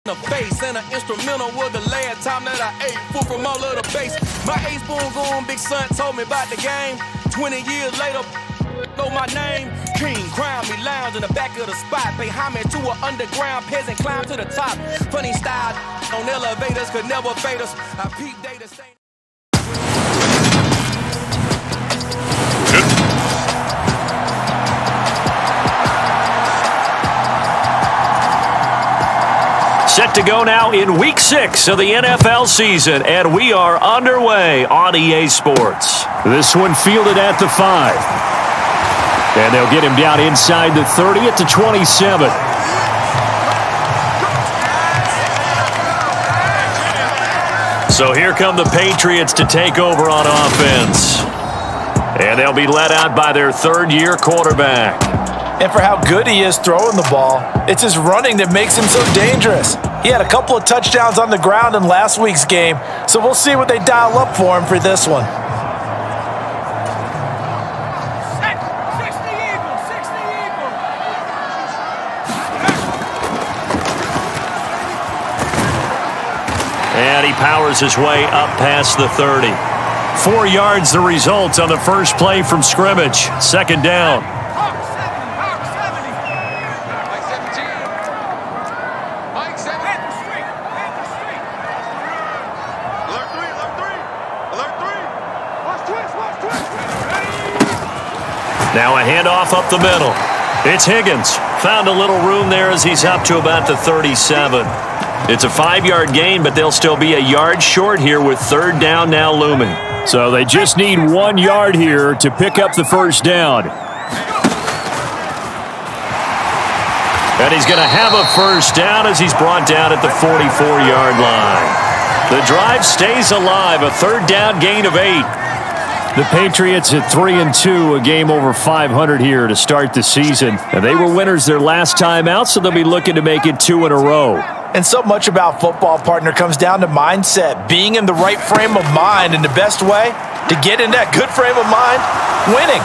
The face and an instrumental was the last time that I ate food from all of the base. My A-spoon going, big son told me about the game. 20 years later, know my name. King, crown me, lounge in the back of the spot. Pay homage to an underground peasant, climb to the top. Funny style on elevators could never fade us. I peep data say. Set to go now in Week 6 of the NFL season, and we are underway on EA Sports. This one fielded at the 5. And they'll get him down inside the 30 at the 27. So here come the Patriots to take over on offense. And they'll be led out by their third-year quarterback. And for how good he is throwing the ball, it's his running that makes him so dangerous. He had a couple of touchdowns on the ground in last week's game, so we'll see what they dial up for him for this one. And he powers his way up past the 30. 4 yards the result on the first play from scrimmage. Second down. Now a handoff up the middle. It's Higgins. Found a little room there as he's up to about the 37. It's a 5-yard gain, but they'll still be a yard short here with third down now looming. So they just need 1 yard here to pick up the first down. And he's going to have a first down as he's brought down at the 44-yard line. The drive stays alive, a third down gain of 8. The Patriots at 3-2, a game over 500 here to start the season. And they were winners their last time out, so they'll be looking to make it 2 in a row. And so much about football, partner, comes down to mindset, being in the right frame of mind. And the best way to get in that good frame of mind, winning.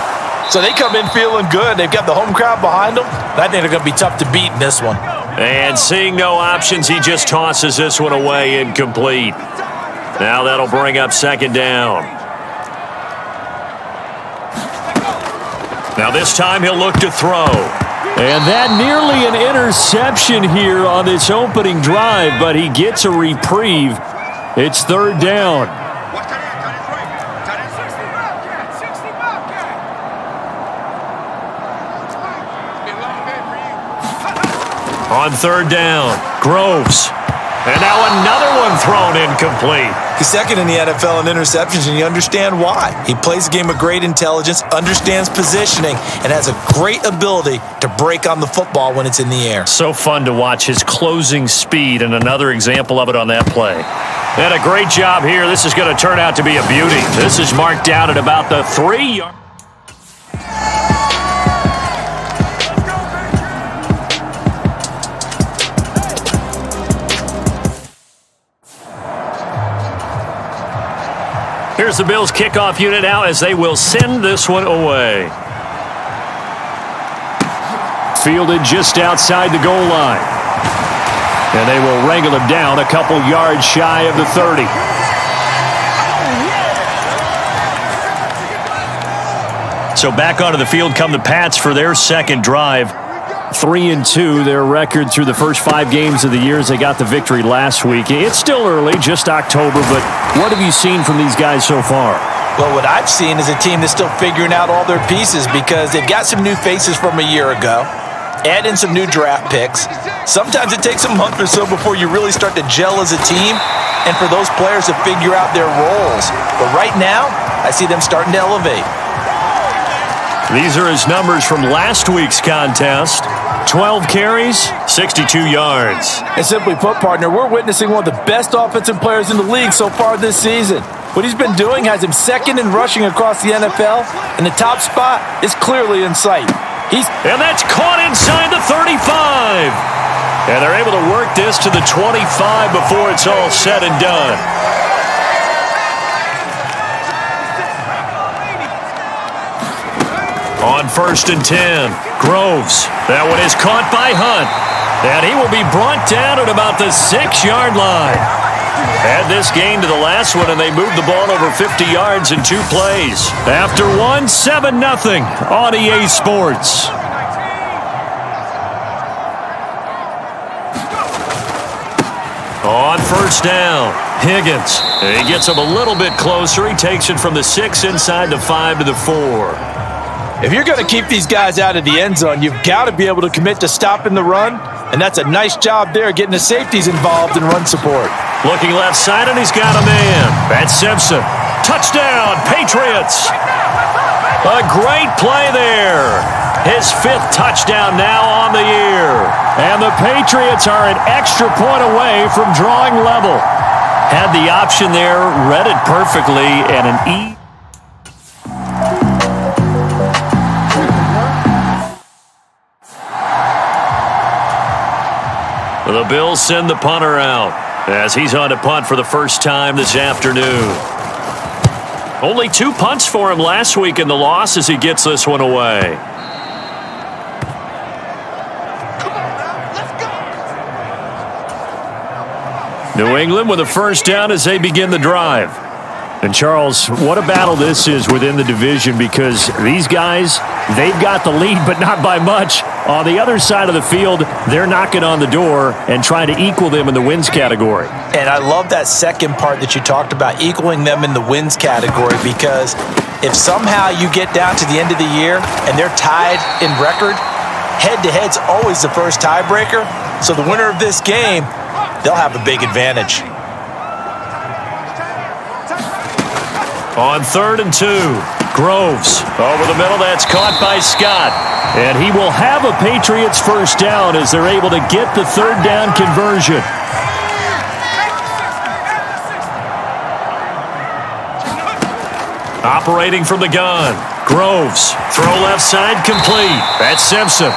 So they come in feeling good. They've got the home crowd behind them. And I think they're going to be tough to beat in this one. And seeing no options, he just tosses this one away incomplete. Now that'll bring up second down. Now this time he'll look to throw. And that nearly an interception here on this opening drive, but he gets a reprieve. It's third down. On third down, Groves. And now another one thrown incomplete. He's second in the NFL in interceptions, and you understand why. He plays a game of great intelligence, understands positioning, and has a great ability to break on the football when it's in the air. So fun to watch his closing speed, and another example of it on that play. And a great job here. This is going to turn out to be a beauty. This is marked down at about the 3-yard. Here's the Bills' kickoff unit now as they will send this one away. Fielded just outside the goal line. And they will wrangle him down a couple yards shy of the 30. So back onto the field come the Pats for their second drive. 3-2, their record through the first 5 games of the year as they got the victory last week. It's still early, just October, but what have you seen from these guys so far? Well, what I've seen is a team that's still figuring out all their pieces because they've got some new faces from a year ago, add in some new draft picks. Sometimes it takes a month or so before you really start to gel as a team and for those players to figure out their roles. But right now, I see them starting to elevate. These are his numbers from last week's contest. 12 carries, 62 yards. And simply put, partner, we're witnessing one of the best offensive players in the league so far this season. What he's been doing has him second in rushing across the NFL, and the top spot is clearly in sight. And that's caught inside the 35. And they're able to work this to the 25 before it's all said and done. On 1st and 10, Groves. That one is caught by Hunt. And he will be brought down at about the 6-yard line. Add this game to the last one, and they moved the ball over 50 yards in 2 plays. After one, 7-0 on EA Sports. On first down, Higgins. He gets him a little bit closer. He takes it from the 6 inside the 5 to the 4. If you're going to keep these guys out of the end zone, you've got to be able to commit to stopping the run, and that's a nice job there getting the safeties involved in run support. Looking left side, and he's got a man. That's Simpson. Touchdown, Patriots. A great play there. His 5th touchdown now on the year. And the Patriots are an extra point away from drawing level. Had the option there, read it perfectly, and an The Bills send the punter out as he's on to punt for the first time this afternoon. Only 2 punts for him last week in the loss as he gets this one away. New England with a first down as they begin the drive. And Charles, what a battle this is within the division, because these guys, they've got the lead, but not by much. On the other side of the field, they're knocking on the door and trying to equal them in the wins category. And I love that second part that you talked about, equaling them in the wins category, because if somehow you get down to the end of the year and they're tied in record, head-to-head's always the first tiebreaker. So the winner of this game, they'll have a big advantage. On 3rd and 2, Groves over the middle. That's caught by Scott. And he will have a Patriots first down as they're able to get the 3rd down conversion. Operating from the gun, Groves. Throw left side complete. That's Simpson.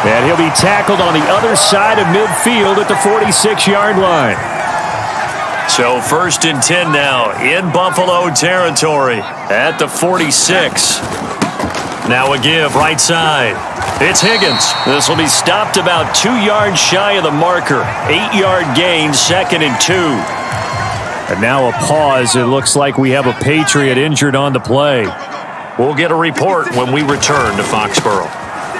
And he'll be tackled on the other side of midfield at the 46-yard line. So 1st and 10 now in Buffalo territory at the 46. Now a give right side. It's Higgins. This will be stopped about 2 yards shy of the marker. 8-yard gain, 2nd and 2. And now a pause. It looks like we have a Patriot injured on the play. We'll get a report when we return to Foxborough.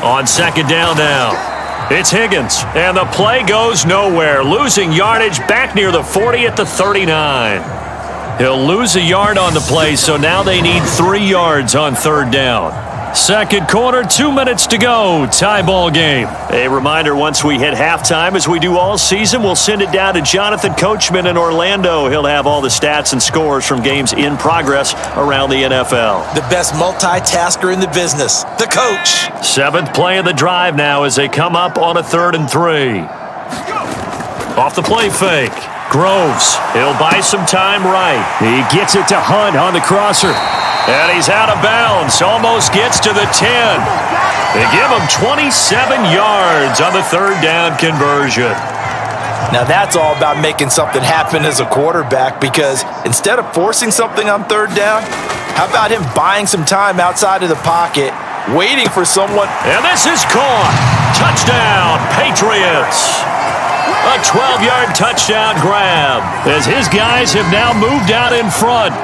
On 2nd down now. It's Higgins, and the play goes nowhere. Losing yardage back near the 40 at the 39. He'll lose a yard on the play, so now they need 3 yards on 3rd down. Second quarter, 2 minutes to go. Tie ball game. A reminder, once we hit halftime, as we do all season, we'll send it down to Jonathan Coachman in Orlando. He'll have all the stats and scores from games in progress around the NFL. The best multitasker in the business, the coach. 7th play of the drive now as they come up on a 3rd and 3. Off the play fake. Groves. He'll buy some time right. He gets it to Hunt on the crosser. And he's out of bounds. Almost gets to the 10. They give him 27 yards on the 3rd down conversion. Now that's all about making something happen as a quarterback, because instead of forcing something on 3rd down, how about him buying some time outside of the pocket, waiting for someone. And this is caught. Touchdown, Patriots. A 12-yard touchdown grab as his guys have now moved out in front.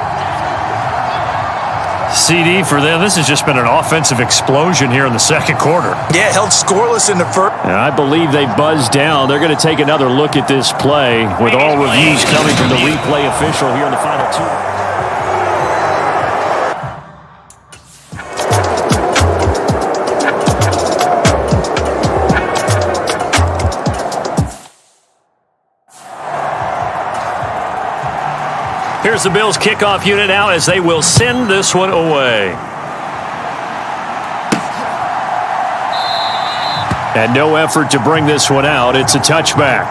CD for them. This has just been an offensive explosion here in the second quarter. Yeah, held scoreless in the first. And I believe they buzzed down. They're going to take another look at this play with all reviews coming from the replay official here in the final 2. Here's the Bills kickoff unit out as they will send this one away. And no effort to bring this one out. It's a touchback.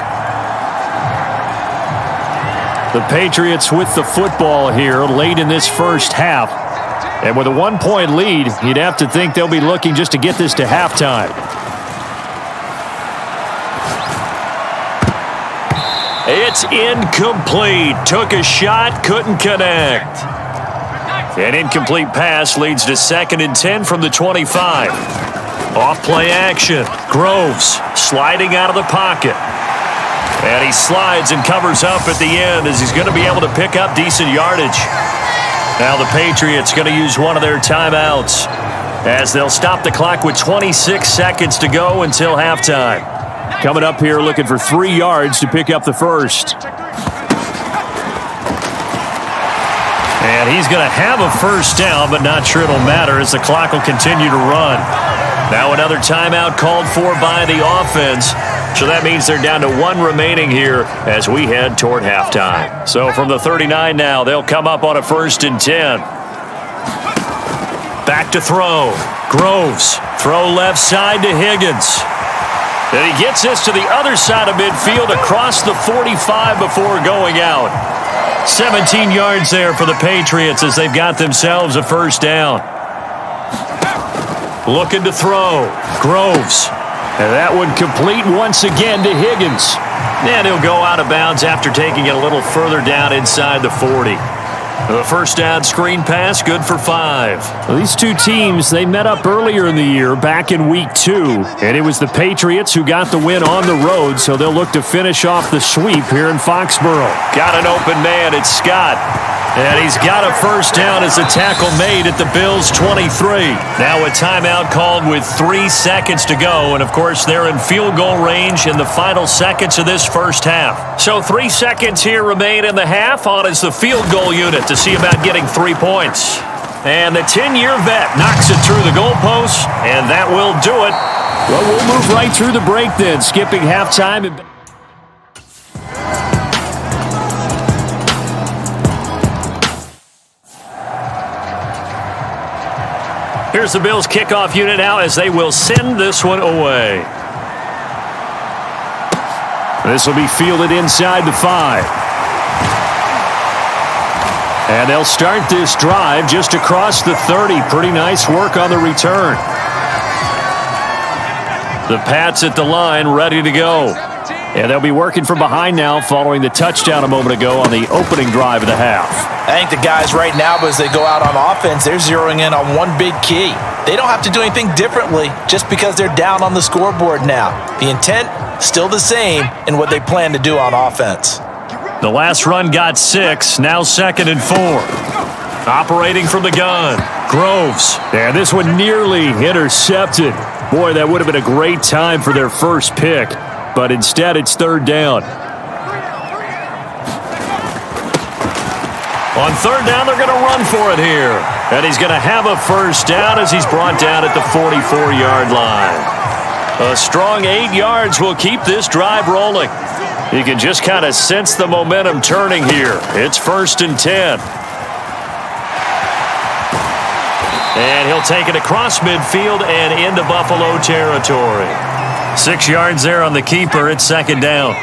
The Patriots with the football here late in this first half. And with a 1-point lead, you'd have to think they'll be looking just to get this to halftime. It's incomplete. Took a shot, couldn't connect. An incomplete pass leads to 2nd and 10 from the 25. Off play action. Groves sliding out of the pocket. And he slides and covers up at the end as he's going to be able to pick up decent yardage. Now the Patriots going to use one of their timeouts as they'll stop the clock with 26 seconds to go until halftime. Coming up here looking for 3 yards to pick up the first. And he's going to have a first down, but not sure it'll matter as the clock will continue to run. Now another timeout called for by the offense. So that means they're down to 1 remaining here as we head toward halftime. So from the 39 now, they'll come up on a 1st and 10. Back to throw. Groves. Throw left side to Higgins. And he gets this to the other side of midfield across the 45 before going out. 17 yards there for the Patriots as they've got themselves a first down. Looking to throw. Groves. And that one complete once again to Higgins. And he'll go out of bounds after taking it a little further down inside the 40. The first down screen pass, good for 5. Well, these two teams, they met up earlier in the year, back in week 2. And it was the Patriots who got the win on the road, so they'll look to finish off the sweep here in Foxborough. Got an open man, it's Scott. And he's got a first down as a tackle made at the Bills' 23. Now a timeout called with 3 seconds to go. And, of course, they're in field goal range in the final seconds of this first half. So 3 seconds here remain in the half. On is the field goal unit to see about getting 3 points. And the 10-year vet knocks it through the goalpost, and that will do it. Well, we'll move right through the break then, skipping halftime. Here's the Bills' kickoff unit now as they will send this one away. This will be fielded inside the 5. And they'll start this drive just across the 30. Pretty nice work on the return. The Pats at the line, ready to go. And they'll be working from behind now following the touchdown a moment ago on the opening drive of the half. I think the guys right now, as they go out on offense, they're zeroing in on one big key. They don't have to do anything differently just because they're down on the scoreboard now. The intent, still the same in what they plan to do on offense. The last run got 6, now 2nd and 4. Operating from the gun, Groves. And this one nearly intercepted. Boy, that would have been a great time for their first pick. But instead, it's 3rd down. On 3rd down, they're going to run for it here. And he's going to have a first down as he's brought down at the 44-yard line. A strong 8 yards will keep this drive rolling. You can just kind of sense the momentum turning here. It's 1st and 10. And he'll take it across midfield and into Buffalo territory. 6 yards there on the keeper. It's 2nd down.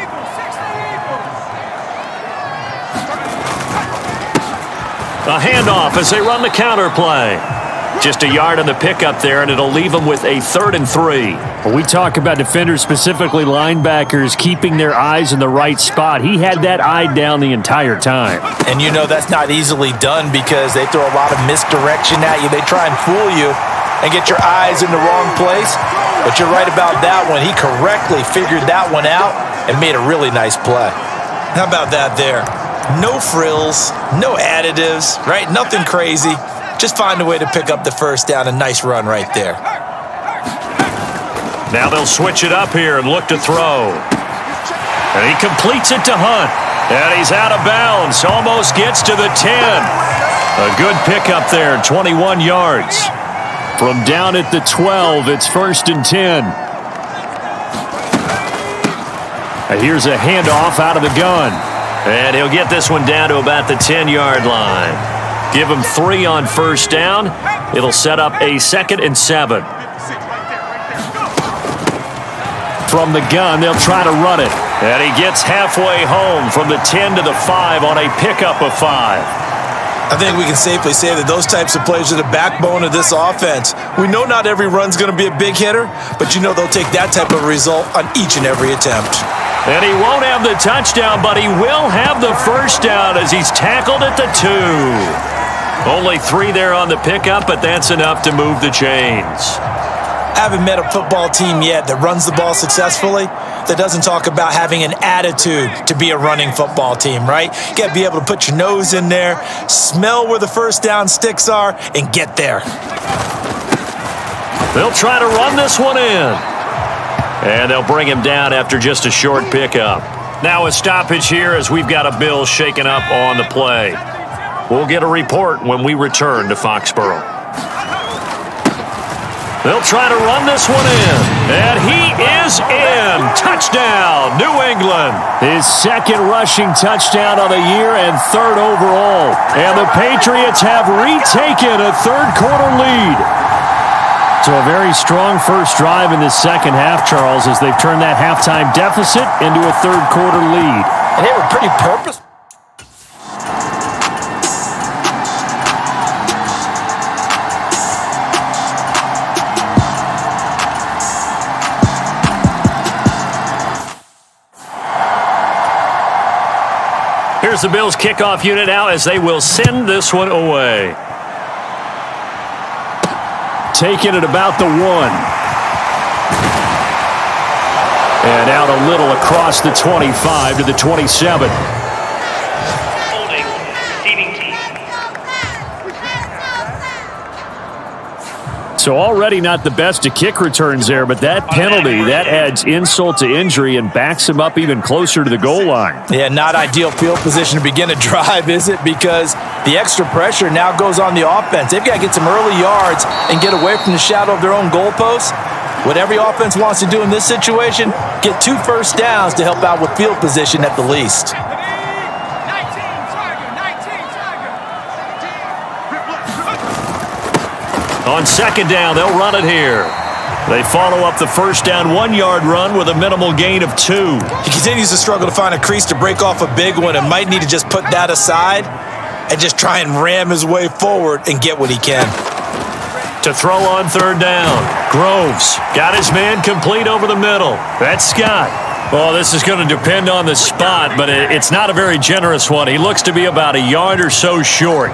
A handoff as they run the counter play. Just a yard on the pickup there, and it'll leave them with a 3rd and 3. When we talk about defenders, specifically linebackers, keeping their eyes in the right spot, he had that eye down the entire time. And you know that's not easily done because they throw a lot of misdirection at you. They try and fool you and get your eyes in the wrong place. But you're right about that one. He correctly figured that one out and made a really nice play. How about that there? No frills, no additives, right? Nothing crazy. Just find a way to pick up the first down. A nice run right there. Now they'll switch it up here and look to throw. And he completes it to Hunt. And he's out of bounds. Almost gets to the 10. A good pickup there, 21 yards. From down at the 12, it's 1st and 10. And here's a handoff out of the gun. And he'll get this one down to about the 10-yard line. Give him 3 on first down. It'll set up a 2nd and 7. From the gun, they'll try to run it. And he gets halfway home from the 10 to the 5 on a pickup of 5. I think we can safely say that those types of plays are the backbone of this offense. We know not every run's going to be a big hitter, but you know they'll take that type of result on each and every attempt. And he won't have the touchdown, but he will have the first down as he's tackled at the 2. Only 3 there on the pickup, but that's enough to move the chains. I haven't met a football team yet that runs the ball successfully that doesn't talk about having an attitude to be a running football team, right? You got to be able to put your nose in there, smell where the first down sticks are, and get there. They'll try to run this one in. And they'll bring him down after just a short pickup. Now a stoppage here as we've got a Bill shaken up on the play. We'll get a report when we return to Foxborough. They'll try to run this one in. And he is in. Touchdown, New England. His second rushing touchdown of the year and third overall. And the Patriots have retaken a third-quarter lead. So a very strong first drive in the second half, Charles, as they've turned that halftime deficit into a third-quarter lead. And they were pretty purposeful. Here's the Bills' kickoff unit now as they will send this one away. Taking it about the 1. And out a little across the 25 to the 27. Holding, receiving team. So already not the best of kick returns there, but that penalty, that adds insult to injury and backs him up even closer to the goal line. Yeah, not ideal field position to begin a drive, is it? Because the extra pressure now goes on the offense. They've got to get some early yards and get away from the shadow of their own goalposts. What every offense wants to do in this situation, get 2 first downs to help out with field position at the least. On second down, they'll run it here. They follow up the first down 1-yard run with a minimal gain of 2. He continues to struggle to find a crease to break off a big one and might need to just put that aside and just try and ram his way forward and get what he can. To throw on third down, Groves got his man complete over the middle. That's Scott. Well, this is going to depend on the spot, but it's not a very generous one. He looks to be about a yard or so short.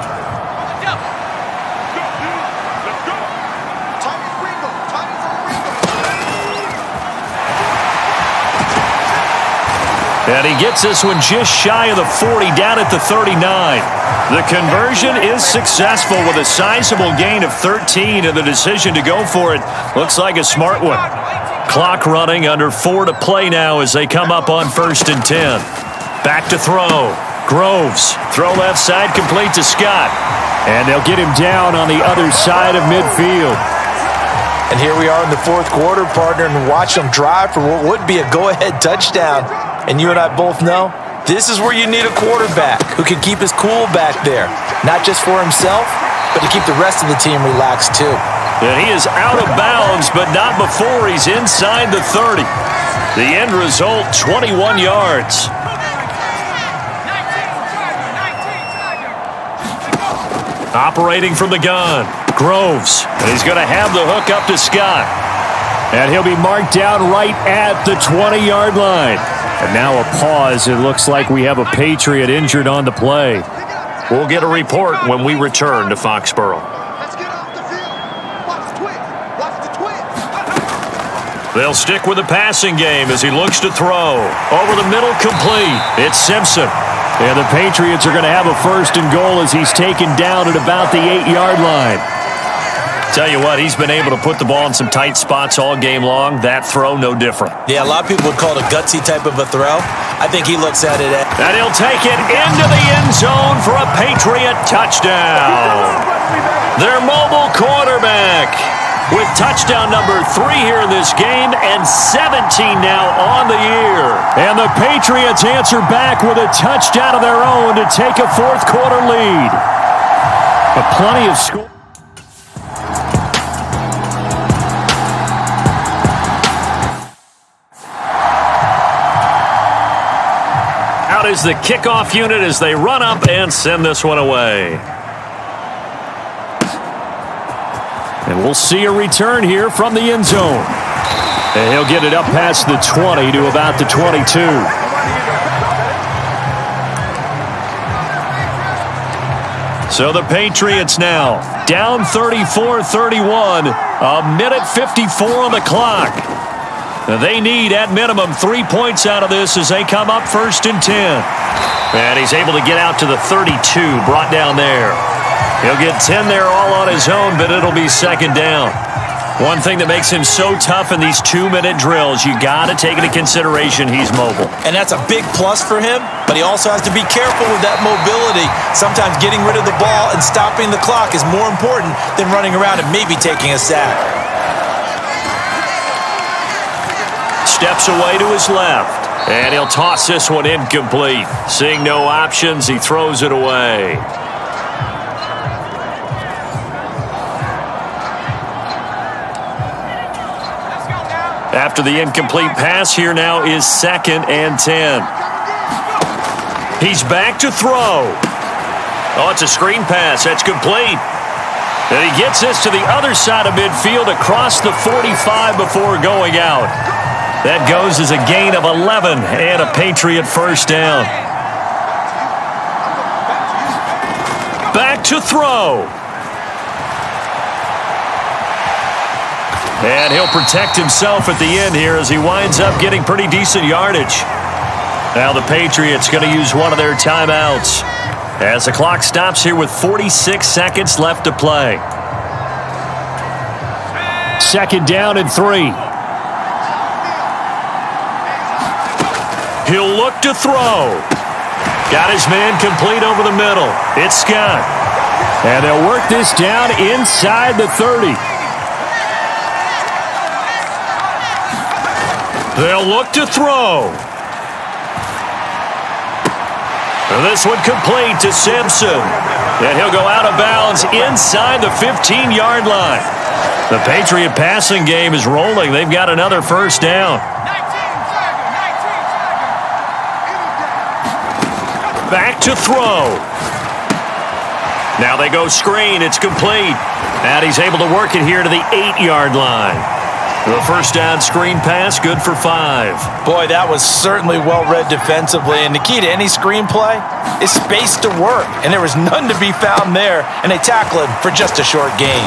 And he gets this one just shy of the 40, down at the 39. The conversion is successful with a sizable gain of 13, and the decision to go for it looks like a smart one. Clock running, under 4 to play now as they come up on 1st and 10. Back to throw. Groves, throw left side, complete to Scott. And they'll get him down on the other side of midfield. And here we are in the 4th quarter, partner, and watch them drive for what would be a go-ahead touchdown. And you and I both know this is where you need a quarterback who can keep his cool back there, not just for himself, but to keep the rest of the team relaxed too. And he is out of bounds, but not before he's inside the 30. The end result, 21 yards. Operating from the gun, Groves. And he's going to have the hook up to Scott. And he'll be marked down right at the 20-yard line. And now a pause. It looks like we have a Patriot injured on the play. We'll get a report when we return to Foxborough. They'll stick with the passing game as he looks to throw. Over the middle, complete. It's Simpson. And the Patriots are going to have a 1st and goal as he's taken down at about the 8-yard line. Tell you what, he's been able to put the ball in some tight spots all game long. That throw, no different. Yeah, a lot of people would call it a gutsy type of a throw. I think he looks at it as... And he'll take it into the end zone for a Patriot touchdown. Their mobile quarterback with touchdown number 3 here in this game and 17 now on the year. And the Patriots answer back with a touchdown of their own to take a 4th quarter lead. But plenty of score. Out is the kickoff unit as they run up and send this one away. And we'll see a return here from the end zone. And he'll get it up past the 20 to about the 22. So the Patriots now down 34-31 A minute 54 on the clock. They need, at minimum, 3 points out of this as they come up 1st and 10. And he's able to get out to the 32, brought down there. He'll get 10 there all on his own, but it'll be 2nd down. One thing that makes him so tough in these 2-minute drills, you got to take into consideration he's mobile. And that's a big plus for him, but he also has to be careful with that mobility. Sometimes getting rid of the ball and stopping the clock is more important than running around and maybe taking a sack. Steps away to his left, and he'll toss this one incomplete. Seeing no options, he throws it away. After the incomplete pass, here now is 2nd and 10. He's back to throw. Oh, it's a screen pass. That's complete. And he gets this to the other side of midfield across the 45 before going out. That goes as a gain of 11 and a Patriot 1st down. Back to throw. And he'll protect himself at the end here as he winds up getting pretty decent yardage. Now the Patriots going to use one of their timeouts as the clock stops here with 46 seconds left to play. 2nd down and 3. He'll look to throw. Got his man complete over the middle. It's Scott. And they'll work this down inside the 30. They'll look to throw. And this one complete to Simpson. And he'll go out of bounds inside the 15-yard line. The Patriot passing game is rolling. They've got another 1st down. Back to throw. Now they go screen. It's complete. And he's able to work it here to the 8-yard line. The 1st down screen pass, good for 5. Boy, that was certainly well-read defensively, and the key to any screenplay is space to work, and there was none to be found there, and they tackle him for just a short gain.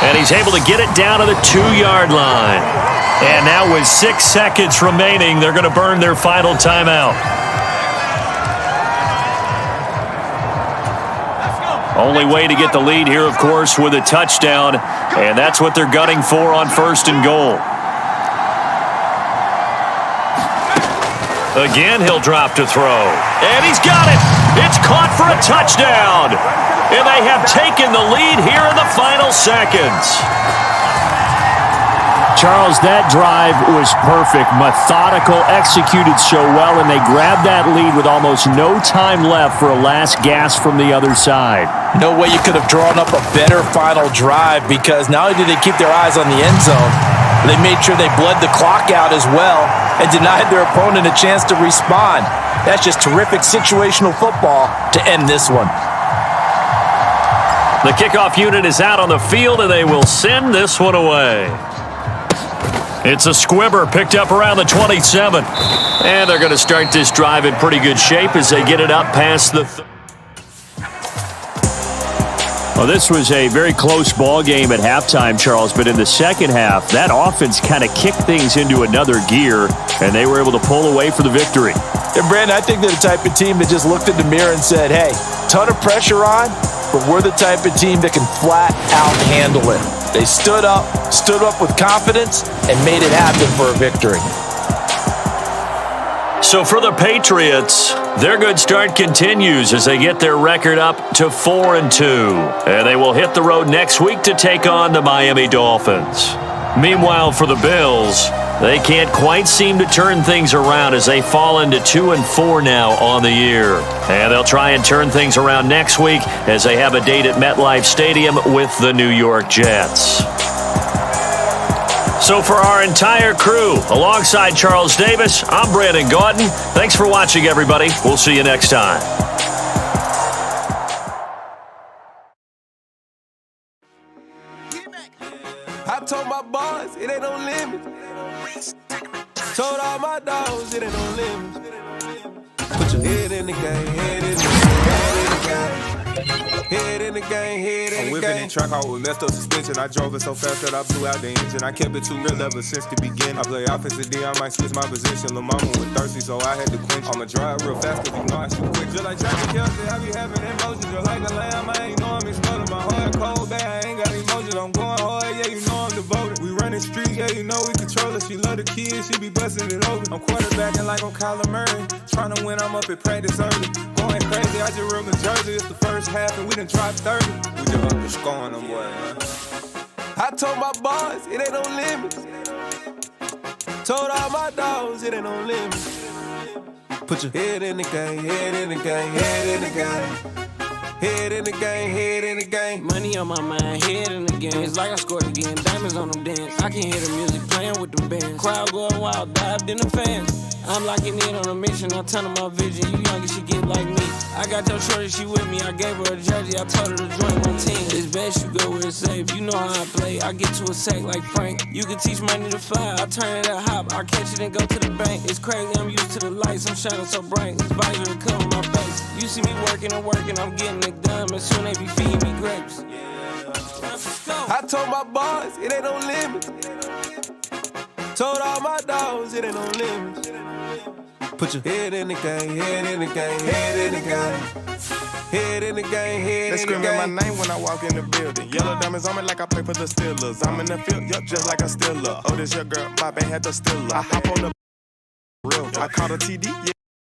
And he's able to get it down to the 2-yard line. And now with 6 seconds remaining, they're going to burn their final timeout. Only way to get the lead here, of course, with a touchdown, and that's what they're gunning for on 1st and goal. Again, he'll drop to throw, and he's got it. It's caught for a touchdown, and they have taken the lead here in the final seconds. Charles, that drive was perfect, methodical, executed so well, and they grabbed that lead with almost no time left for a last gasp from the other side. No way you could have drawn up a better final drive, because not only did they keep their eyes on the end zone, they made sure they bled the clock out as well and denied their opponent a chance to respond. That's just terrific situational football to end this one. The kickoff unit is out on the field, and they will send this one away. It's a squibber picked up around the 27. And they're going to start this drive in pretty good shape as they get it up past the... Well, this was a very close ball game at halftime, Charles, but in the second half, that offense kind of kicked things into another gear, and they were able to pull away for the victory. And, Brandon, I think they're the type of team that just looked in the mirror and said, hey, ton of pressure on, but we're the type of team that can flat out handle it. They stood up with confidence, and made it happen for a victory. So for the Patriots, their good start continues as they get their record up to 4-2. And they will hit the road next week to take on the Miami Dolphins. Meanwhile, for the Bills, they can't quite seem to turn things around as they fall into 2-4 now on the year. And they'll try and turn things around next week as they have a date at MetLife Stadium with the New York Jets. So for our entire crew, alongside Charles Davis, I'm Brandon Gaudin. Thanks for watching, everybody. We'll see you next time. I told my boys it ain't no limit. Told all my dogs it ain't no limit. Put your head in the game, head in the game, head in the game. Head in the game, head in the game. I'm whipping in track out with messed up suspension. I drove it so fast that I blew out the engine. I kept it too real ever since the beginning. I play offensive D, I might switch my position. Lil' mama was thirsty, so I had to quench. I'ma drive real fast, cause you know I shoot quick. Just like Travis Kelce, I be having emotions. Just like a lamb, I ain't know I'm exploding. My heart cold, bad, I ain't got emotions. I'm going hard, yeah, you know I'm devoted. We running streets, yeah, you know we control it. She love the kids, she be busting it over. I'm quarterbacking like I'm Kyler Murray. Tryna win, I'm up at practice early. Going crazy, I just real New Jersey. It's the first half and we done dropped 30. We just up to scoring them, boy, man. I told my boys, it ain't no limits. Told all my dogs, it ain't no limits. Put your head in the game, head in the game, head in the game. Head in the game, head in the game. Money on my mind, head in the game. It's like I scored again, diamonds on them dance. I can hear the music playing with the band. Crowd going wild, dived in the fans. I'm locking in on a mission, I'm telling my vision. You young and she get like me. I got your shorty, she with me. I gave her a jersey, I told her to join my team. It's best you go where it's safe. You know how I play. I get to a sack like Frank. You can teach money to fly. I turn it a hop. I catch it and go to the bank. It's crazy, I'm used to the lights. I'm shining so bright. This visor will cover my face. You see me working and working. I'm getting it done. And soon they be feeding me grapes. I told my boys, it ain't no limits. Told all my dogs, it ain't no limits. Put your head in the game, head in the game, head in the game. Head in the game, head in the game. They screaming my name when I walk in the building. Yellow diamonds on me like I play for the Steelers. I'm in the field, yup, just like a Steeler. Oh, this your girl, my band had to steal her. I hop on the real. I caught a TD, yeah.